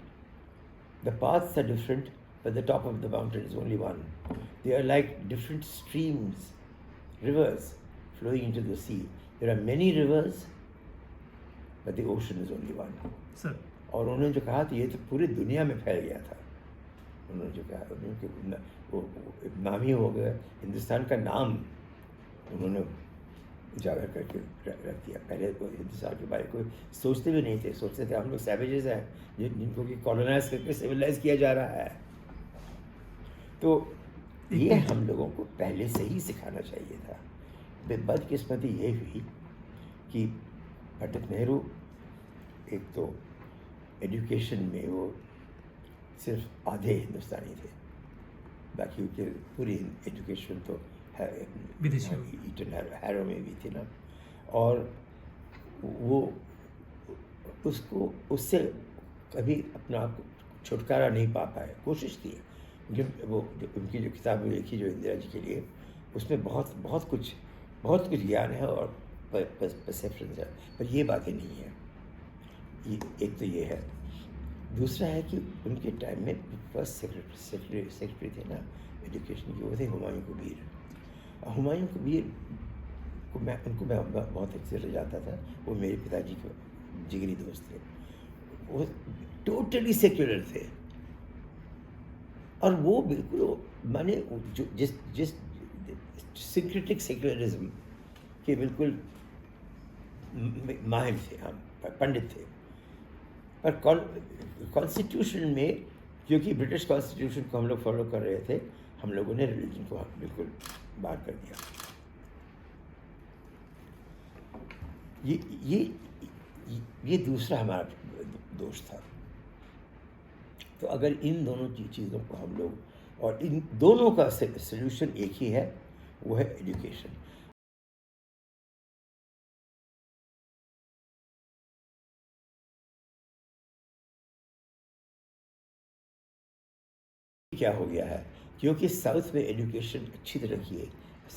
The paths are different, but the top of the mountain is only one. They are like different streams, rivers flowing into the sea. There are many rivers, but the ocean is only one. Sir. और उन्होंने जो कहा था ये तो पूरी दुनिया में फैल गया था। उन्होंने जो कहा, उन्होंने वो नाम ही हो गया, हिंदुस्तान का नाम उन्होंने उजागर करके रख दिया। पहले तो हिंदुस्तान के बारे में कोई सोचते भी नहीं थे, सोचते थे हम लोग सैवेजेस हैं जिनको कि कॉलोनाइज करके सिविलाइज किया जा रहा है। तो ये हम लोगों को पहले से ही सिखाना चाहिए था। बदकिस्मती ये हुई कि पंडित नेहरू एक तो एजुकेशन में वो सिर्फ आधे हिंदुस्तानी थे, बाकी उनके पूरी एजुकेशन तो ईटन हैरो में भी थी ना। और वो उससे कभी अपना आप छुटकारा नहीं पा पाए। कोशिश की, वो उनकी जो किताब लिखी जो इंदिरा जी के लिए, उसमें बहुत कुछ ज्ञान है और परसेप्शन है, पर ये बातें नहीं है। एक तो ये है। दूसरा है कि उनके टाइम में फर्स्ट सेक्रेटरी थे ना एजुकेशन के, वो थे हुमायूं कबीर। हुमायूं कबीर को मैं बहुत अच्छे से जाता था। वो मेरे पिताजी के जिगरी दोस्त थे। वो टोटली सेक्युलर थे और वो बिल्कुल माने जो जिस सिंक्रेटिक सेक्युलरिज्म के बिल्कुल माहिर थे, हम पंडित थे। पर कॉन्स्टिट्यूशन में, क्योंकि ब्रिटिश कॉन्स्टिट्यूशन को हम लोग फॉलो कर रहे थे, हम लोगों ने रिलीजन को बिल्कुल बाहर कर दिया। ये दूसरा हमारा दोष था। तो अगर इन दोनों चीज़ों को हम लोग, और इन दोनों का सल्यूशन एक ही है, वो है एजुकेशन। क्या हो गया है, क्योंकि साउथ में एजुकेशन अच्छी तरह की है।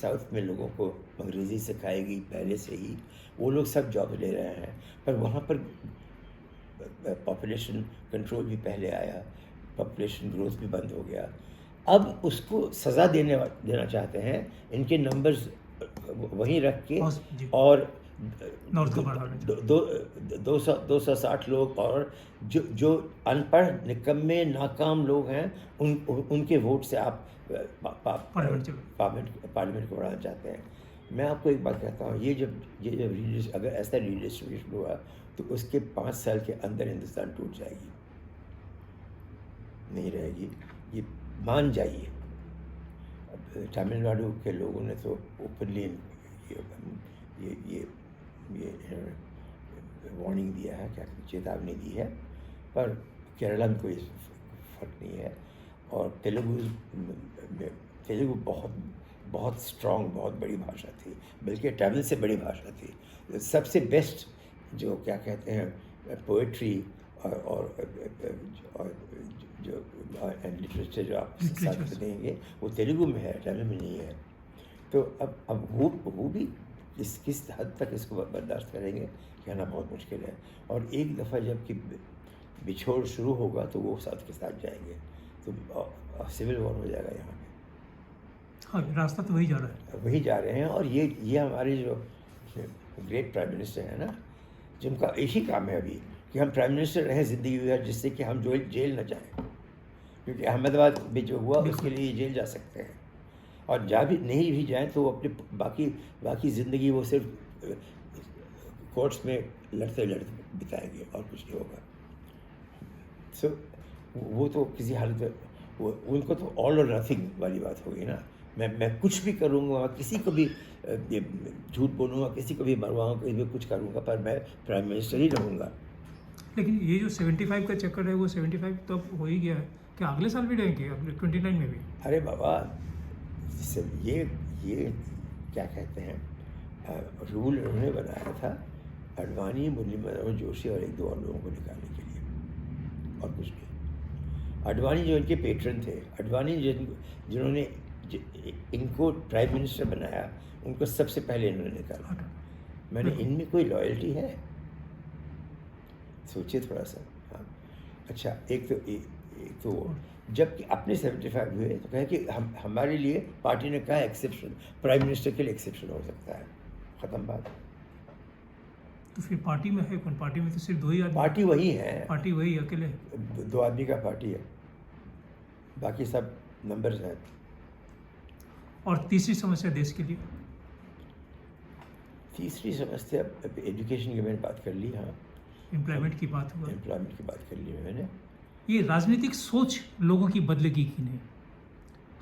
साउथ में लोगों को अंग्रेज़ी सिखाएगी पहले से ही, वो लोग सब जॉब ले रहे हैं। पर वहाँ पर पॉपुलेशन कंट्रोल भी पहले आया, पॉपुलेशन ग्रोथ भी बंद हो गया। अब उसको सज़ा देना चाहते हैं, इनके नंबर्स वहीं रख के, और 260 लोग और जो अनपढ़ निकम्मे नाकाम लोग हैं उनके वोट से आप पार्लियामेंट को बढ़ाना चाहते हैं। मैं आपको एक बात कहता हूँ, ये जब अगर ऐसा रीडिस्ट्रीब्यूशन हुआ तो उसके 5 साल के अंदर हिंदुस्तान टूट जाएगी, नहीं रहेगी, ये मान जाइए। तमिलनाडु के लोगों ने तो ओपनली ये वार्निंग दिया है, क्या चेतावनी दी है, पर केरला में कोई फर्क नहीं है। और तेलुगु बहुत बहुत स्ट्रॉन्ग, बहुत बड़ी भाषा थी, बल्कि तमिल से बड़ी भाषा थी। सबसे बेस्ट जो क्या कहते हैं पोएट्री और जो लिटरेचर जो आप साथ देंगे वो तेलुगु में है, तमिल में नहीं है। तो अब वो भी किस हद तक इसको बर्दाश्त करेंगे कहना बहुत मुश्किल है। और एक दफ़ा जब कि बिछोड़ शुरू होगा तो वो साथ के साथ जाएंगे, तो सिविल वॉर हो जाएगा यहाँ पे। हाँ, रास्ता तो वही जा रहा है, वही जा रहे हैं। और ये हमारे जो ग्रेट प्राइम मिनिस्टर हैं ना, जिनका एक ही काम है अभी कि हम प्राइम मिनिस्टर रहें ज़िंदगी भर, जिससे कि हम जो जेल न जाएं, क्योंकि अहमदाबाद में जो हुआ उसके लिए जेल जा सकते हैं, और जा भी नहीं भी जाएं तो अपने बाकी ज़िंदगी वो सिर्फ कोर्ट्स में लड़ते बिताएंगे और कुछ नहीं होगा। सो वो तो किसी हालत में उनको तो ऑल और नथिंग वाली बात होगी ना। मैं कुछ भी करूँगा, किसी को भी झूठ बोलूँगा, किसी को भी मरवाऊँगा, कहीं भी कुछ करूँगा, पर मैं प्राइम मिनिस्टर ही रहूँगा। लेकिन ये जो 75 का चक्कर है वो 75 तो अब हो ही गया है, क्या अगले साल भी रहेंगे, अगले 29 में भी? अरे बाबा, ये क्या कहते हैं, रूल उन्होंने बनाया था अडवाणी, मुरली मनोहर जोशी और एक दो और लोगों को निकालने के लिए, और कुछ नहीं। अडवाणी जो इनके पेट्रन थे, अडवाणी जिन्होंने इनको प्राइम मिनिस्टर बनाया, उनको सबसे पहले इन्होंने निकाला। मैंने इनमें कोई लॉयल्टी है? सोचिए थोड़ा सा। हाँ, अच्छा, एक तो जब अपने 75 हुए तो कहे कि हमारे लिए पार्टी ने कहा एक्सेप्शन, प्राइम मिनिस्टर के लिए एक्सेप्शन हो सकता है, ख़त्म बात। तो फिर पार्टी में है कौन? पार्टी में तो सिर्फ 2 ही आदमी। पार्टी वही है, पार्टी वही अकेले, 2 आदमी का पार्टी है, बाकी सब नंबर्स हैं। और तीसरी समस्या देश के लिए? तीसरी समस्या एजुकेशन की मैंने बात कर ली। हाँ, एम्प्लॉयमेंट की बात हुआ, एम्प्लॉयमेंट की बात कर ली मैंने। ये राजनीतिक सोच लोगों की बदलेगी कि नहीं?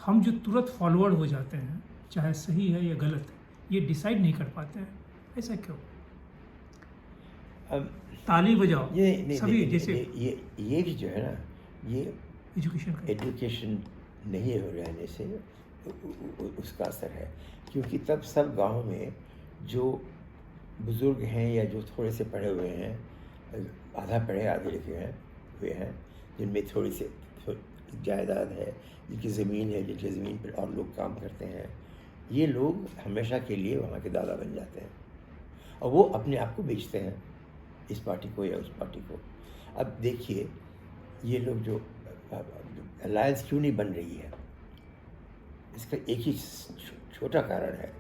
हम जो तुरंत फॉरवर्ड हो जाते हैं, चाहे सही है या गलत है, ये डिसाइड नहीं कर पाते हैं, ऐसा क्यों? अब ताली बजाओ ये सभी, जैसे ये जो है ना, ये एजुकेशन नहीं रहने से उसका असर है, क्योंकि तब सब गांव में जो बुज़ुर्ग हैं या जो थोड़े से पढ़े हुए हैं, आधा पढ़े आधे लिखे हुए हैं, जिनमें थोड़ी सी जायदाद है, जिनकी ज़मीन है, जिनकी ज़मीन पर और लोग काम करते हैं, ये लोग हमेशा के लिए वहाँ के दादा बन जाते हैं, और वो अपने आप को बेचते हैं, इस पार्टी को या उस पार्टी को। अब देखिए, ये लोग जो अलायंस क्यों नहीं बन रही है, इसका एक ही छोटा कारण है।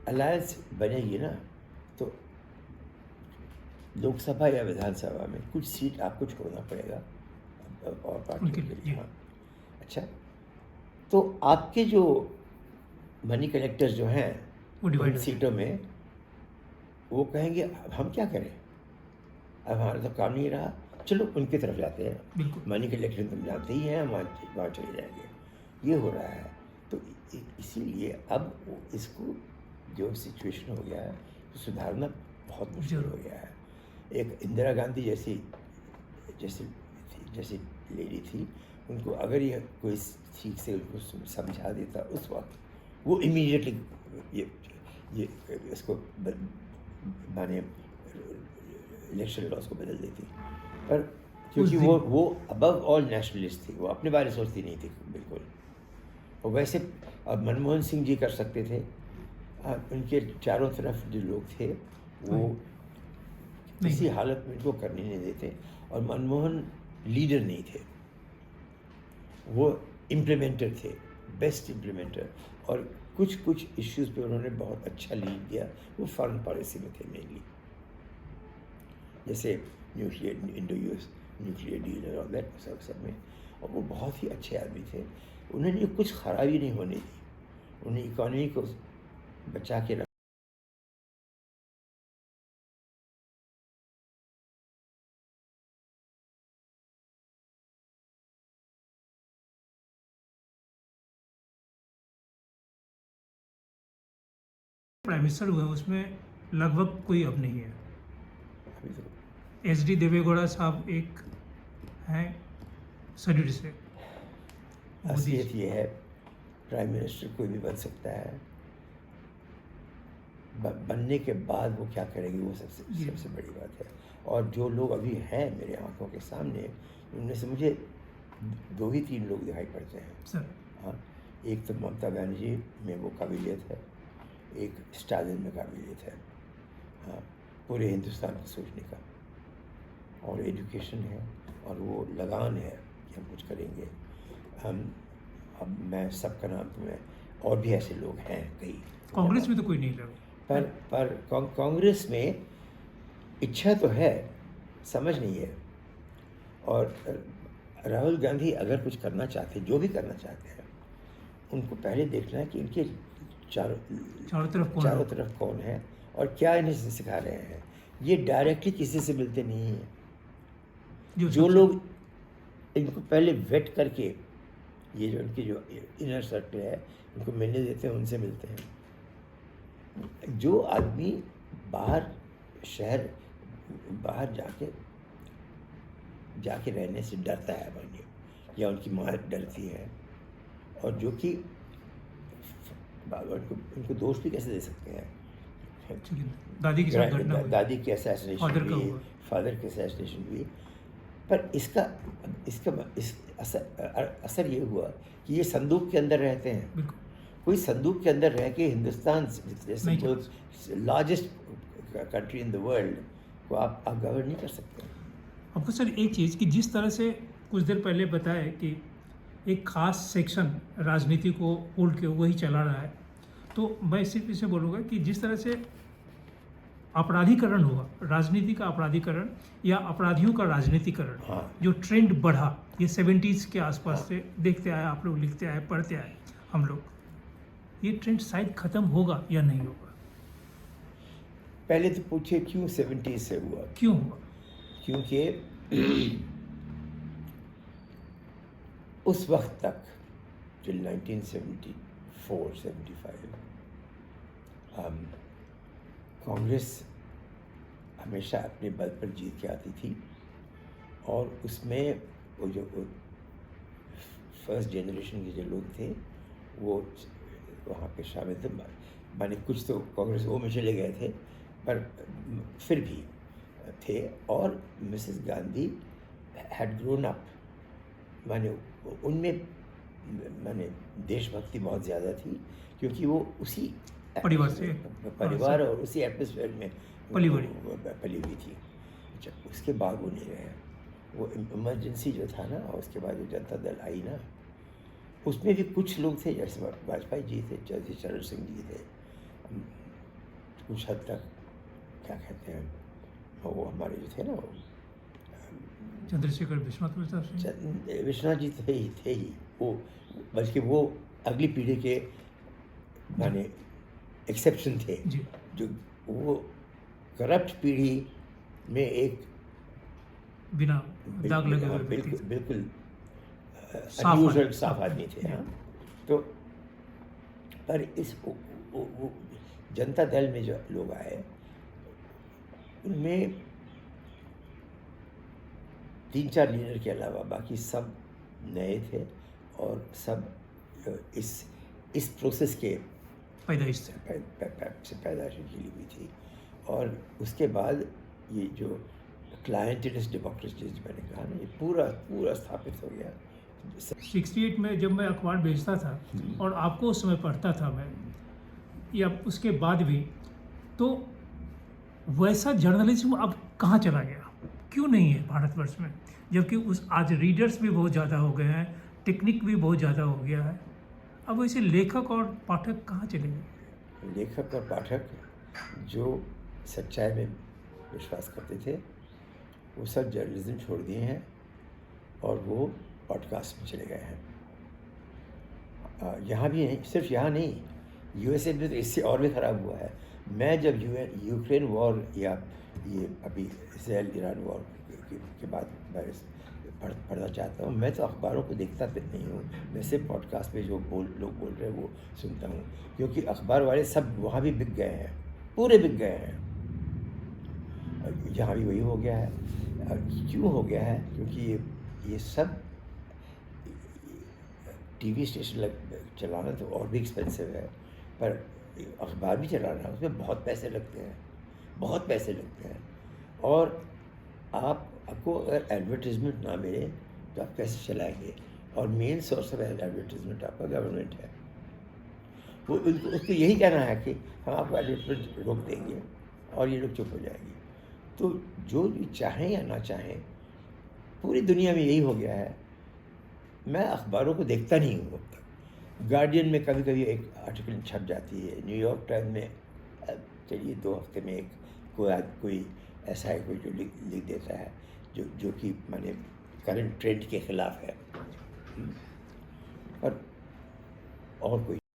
अलायंस बनेगी ना तो लोकसभा या विधानसभा में कुछ सीट आपको छोड़ना पड़ेगा और पार्टी के लिए। हाँ, अच्छा, तो आपके जो मनी कलेक्टर्स जो हैं उन सीटों में वो कहेंगे अब हम क्या करें, अब हमारा तो काम नहीं रहा, चलो उनकी तरफ जाते हैं, मनी कलेक्टर तुम जानते ही हैं, वहाँ चले जाएंगे। ये हो रहा है। तो इसीलिए अब इसको जो सिचुएशन हो गया है तो सुधारना बहुत मुश्किल हो गया है। एक इंदिरा गांधी जैसी लेडी थी, उनको अगर ये कोई ठीक से उनको समझा देता उस वक्त, वो इमीडिएटली ये इसको माने इलेक्शन लॉस को बदल देती, पर क्योंकि वो अबव ऑल नेशनलिस्ट थी, वो अपने बारे सोचती नहीं थी बिल्कुल। और वैसे अब मनमोहन सिंह जी कर सकते थे, उनके चारों तरफ जो लोग थे वो किसी हालत में इनको करने नहीं देते, और मनमोहन लीडर नहीं थे, वो इम्प्लीमेंटर थे, बेस्ट इम्प्लीमेंटर, और कुछ इश्यूज़ पे उन्होंने बहुत अच्छा लीड दिया। वो फॉरेन पॉलिसी में थे मेनली, जैसे इंडो यूएस न्यूक्लियर डील और दैट सब में, और वो बहुत ही अच्छे आदमी थे। उन्होंने कुछ खराबी नहीं होने दी, उन्हें इकॉनमी को बचा के रखा। प्राइम मिनिस्टर हुआ उसमें लगभग कोई अब नहीं है। अभी तो SD देवेगौड़ा साहब एक हैं शरीर से। असलियत ये है प्राइम मिनिस्टर कोई भी बन सकता है, बनने के बाद वो क्या करेगी वो सबसे बड़ी बात है। और जो लोग अभी हैं मेरे आंखों के सामने, उनमें से मुझे 2 ही 3 लोग दिखाई पड़ते हैं सर। हाँ, एक तो ममता बनर्जी में वो काबिलियत है, एक स्टालिन में काबिलियत है, हाँ, पूरे हिंदुस्तान को सोचने का, और एजुकेशन है और वो लगान है कि हम कुछ करेंगे। हम अब मैं सबका नाम तो मैं, और भी ऐसे लोग हैं कई। कांग्रेस में तो कोई नहीं लगा, पर कांग्रेस में इच्छा तो है, समझ नहीं है। और राहुल गांधी अगर कुछ करना चाहते, जो भी करना चाहते हैं, उनको पहले देखना है कि इनके चारों तरफ कौन है और क्या इन्हें सिखा रहे हैं। ये डायरेक्टली किसी से मिलते नहीं हैं। जो लोग इनको पहले वेट करके, ये जो इनकी जो इनर सर्कल है, उनको मिलने देते हैं, उनसे मिलते हैं। जो आदमी बाहर जाके रहने से डरता है, मानिए, या उनकी माँ डरती है, और जो कि उनको दोस्त भी कैसे दे सकते हैं। दादी के साथ घटना हुई, दादी की असैसिनेशन हुई, फादर की असैसिनेशन हुई, पर इसका असर ये हुआ कि ये संदूक के अंदर रहते हैं। कोई संदूक के अंदर रह के Hindustan largest country in the world को आप गवर्न नहीं कर सकते। आपको सर एक चीज़ कि जिस तरह से कुछ देर पहले बताया कि एक ख़ास सेक्शन राजनीति को होल्ड के वही चला रहा है, तो मैं सिर्फ इसे बोलूँगा कि जिस तरह से अपराधीकरण हुआ, राजनीति का अपराधीकरण या अपराधियों का राजनीतिकरण, हाँ। जो ट्रेंड बढ़ा, ये 70s के आसपास से देखते आए, आप लोग लिखते आए, पढ़ते आए हम लोग, ये ट्रेंड शायद ख़त्म होगा या नहीं होगा? पहले तो पूछे क्यों 70s से हुआ? क्यों हुआ? क्योंकि उस वक्त तक टिल 1974-75 कांग्रेस हमेशा अपने बल पर जीत के आती थी, और उसमें वो जो फर्स्ट जनरेशन के जो लोग थे वो वहाँ पे शामिल थे। माने कुछ तो कांग्रेस वो में चले गए थे, पर फिर भी थे। और Mrs Gandhi had grown up, माने उनमें माने देशभक्ति बहुत ज़्यादा थी, क्योंकि वो उसी परिवार और उसी एटमॉस्फेयर में पली हुई थी। अच्छा, उसके बाद वो नहीं रहे। वो इमरजेंसी जो था ना, और उसके बाद जो जनता दल आई ना, उसमें भी कुछ लोग थे, जैसे वाजपेयी जी थे, जैसे चरण सिंह जी थे, कुछ हद तक क्या कहते हैं, वो हमारे जो थे ना, वो चंद्रशेखर विश्वनाथ जी थे ही वो, बल्कि वो अगली पीढ़ी के माने एक्सेप्शन थे जी। जो वो करप्ट पीढ़ी में एक बिना दाग लगे हुए बिल्कुल साफ आदमी थे। हाँ, तो पर इस वो जनता दल में जो लोग आए, उनमें 3-4 लीडर के अलावा बाकी सब नए थे, और सब इस प्रोसेस के पैदाइश से पैदाइश की हुई थी। और उसके बाद ये जो क्लाइंटलिस्ट डेमोक्रेसी मैंने कहा ना, ये पूरा स्थापित हो गया। 68 में जब मैं अखबार भेजता था और आपको उस समय पढ़ता था मैं, या उसके बाद भी, तो वैसा जर्नलिज्म अब कहाँ चला गया? क्यों नहीं है भारतवर्ष में? जबकि आज रीडर्स भी बहुत ज़्यादा हो गए हैं, टेक्निक भी बहुत ज़्यादा हो गया है। अब वैसे लेखक और पाठक कहाँ चले गए? लेखक और पाठक जो सच्चाई में विश्वास करते थे, वो सब जर्नलिज्म छोड़ दिए हैं और वो पॉडकास्ट में चले गए हैं। यहाँ भी नहीं, सिर्फ यहाँ नहीं, यूएसए में तो इससे और भी ख़राब हुआ है। मैं जब यूक्रेन वॉर या ये अभी इसराइल ईरान वॉर के बाद मैं पढ़ना चाहता हूँ, मैं तो अखबारों को देखता नहीं हूँ, मैं सिर्फ पॉडकास्ट पे जो लोग बोल रहे हैं वो सुनता हूँ, क्योंकि अखबार वाले सब वहाँ भी बिक गए हैं, पूरे बिक गए हैं। यहाँ भी वही हो गया है। क्यों हो गया है? क्योंकि ये सब टीवी स्टेशन चलाना तो और भी एक्सपेंसिव है, पर अखबार भी चलाना उसमें बहुत पैसे लगते हैं, बहुत पैसे लगते हैं। और आपको अगर एडवर्टीज़मेंट ना मिले तो आप कैसे चलाएंगे? और मेन सोर्स ऑफ एडवर्टीज़मेंट आपका गवर्नमेंट है। वो उसको यही कहना है कि हम आपको एडवर्टीज़मेंट रोक देंगे और ये लोग चुप हो जाएंगे। तो जो भी चाहें या ना चाहें, पूरी दुनिया में यही हो गया है। मैं अखबारों को देखता नहीं हूँ अब तक। गार्डियन में कभी कभी एक आर्टिकल छप जाती है, न्यूयॉर्क टाइम्स में चलिए 2 हफ्ते में एक कोई ऐसा है कोई जो लिख देता है जो कि माने करंट ट्रेंड के ख़िलाफ़ है। और कोई